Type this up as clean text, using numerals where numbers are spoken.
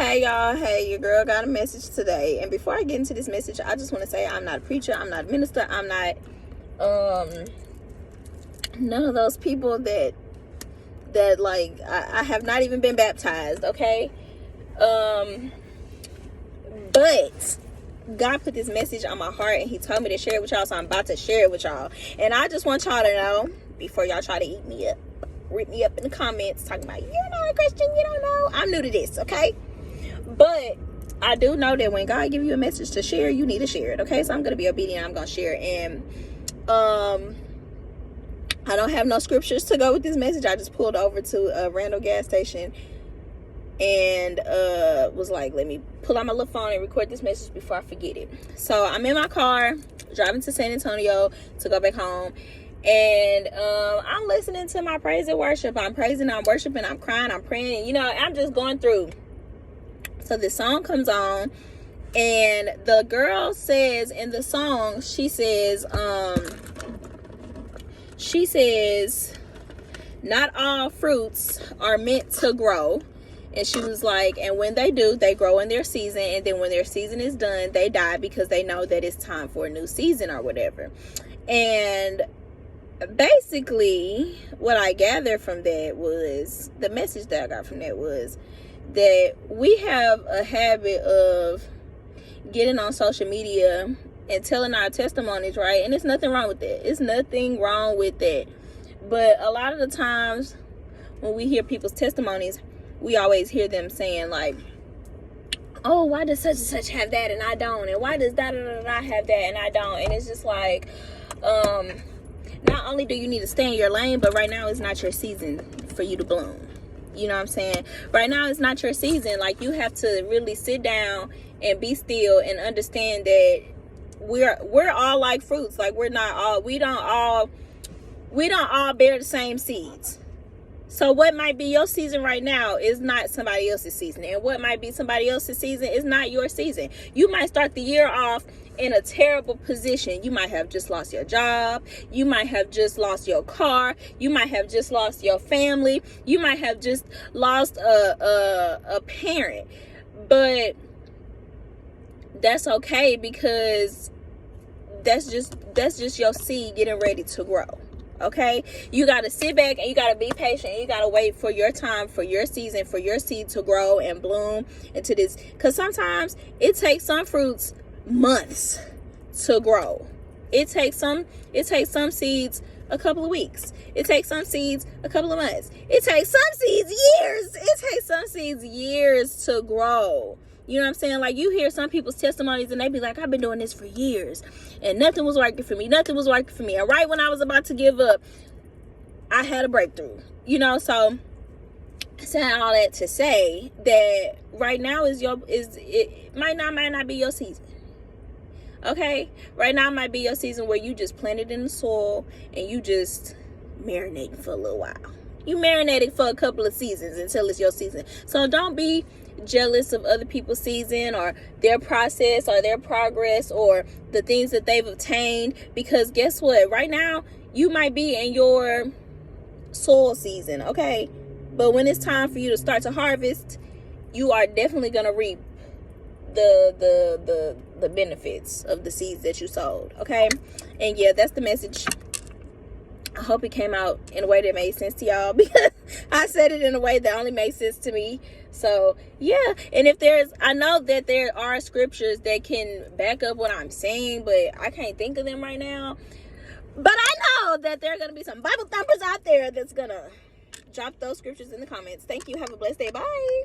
Hey y'all, hey, your girl got a message today. And before I get into this message, I just want to say I'm not a preacher, I'm not a minister, I'm not none of those people that like I have not even been baptized, okay? But God put this message on my heart and he told me to share it with y'all, so I'm about to share it with y'all. And I just want y'all to know, before y'all try to eat me up, rip me up in the comments talking about you're not a Christian, you don't know. I'm new to this, okay? But I do know that when God give you a message to share, you need to share it, okay? So I'm gonna be obedient. I'm gonna share it. And I don't have no scriptures to go with this message. I just pulled over to a random gas station and was like, let me pull out my little phone and record this message before I forget it. So I'm in my car driving to San Antonio to go back home, and I'm listening to my praise and worship. I'm praising, I'm worshiping, I'm crying, I'm praying, you know, I'm just going through. So this song comes on, and the girl says in the song, she says not all fruits are meant to grow. And she was like, and when they do, they grow in their season, and then when their season is done, they die because they know that it's time for a new season or whatever. And basically what I gathered from that was, the message that I got from that was that we have a habit of getting on social media and telling our testimonies, right? And there's nothing wrong with that. It's nothing wrong with that. But a lot of the times when we hear people's testimonies, we always hear them saying like, oh, why does such and such have that and I don't? And why does that and I have that and I don't? And it's just like, not only do you need to stay in your lane, but right now is not your season for you to bloom. You know what I'm saying? Right now it's not your season. Like, you have to really sit down and be still and understand that we're all like fruits. Like, we don't all bear the same seeds. So what might be your season right now is not somebody else's season. And what might be somebody else's season is not your season. You might start the year off in a terrible position. You might have just lost your job. You might have just lost your car. You might have just lost your family. You might have just lost a parent. But that's okay, because that's just your seed getting ready to grow. Okay, you got to sit back and you got to be patient. You got to wait for your time, for your season, for your seed to grow and bloom into this. Because sometimes it takes some fruits months to grow. It takes some seeds a couple of weeks. It takes some seeds a couple of months. It takes some seeds years. It takes some seeds years to grow. You know what I'm saying? Like, you hear some people's testimonies and they be like, I've been doing this for years and nothing was working for me. Nothing was working for me. And right when I was about to give up, I had a breakthrough. You know, so I said all that to say that right now it might not be your season. Okay? Right now might be your season where you just planted in the soil and you just marinating for a little while. You marinating for a couple of seasons until it's your season. So don't be jealous of other people's season or their process or their progress or the things that they've obtained, because guess what? Right now you might be in your soil season, okay? But when it's time for you to start to harvest, you are definitely going to reap the benefits of the seeds that you sowed, okay? And yeah, that's the message. I hope it came out in a way that made sense to y'all, because I said it in a way that only made sense to me. So yeah, and I know that there are scriptures that can back up what I'm saying, but I can't think of them right now. But I know that there are going to be some Bible thumpers out there that's going to drop those scriptures in the comments. Thank you. Have a blessed day. Bye.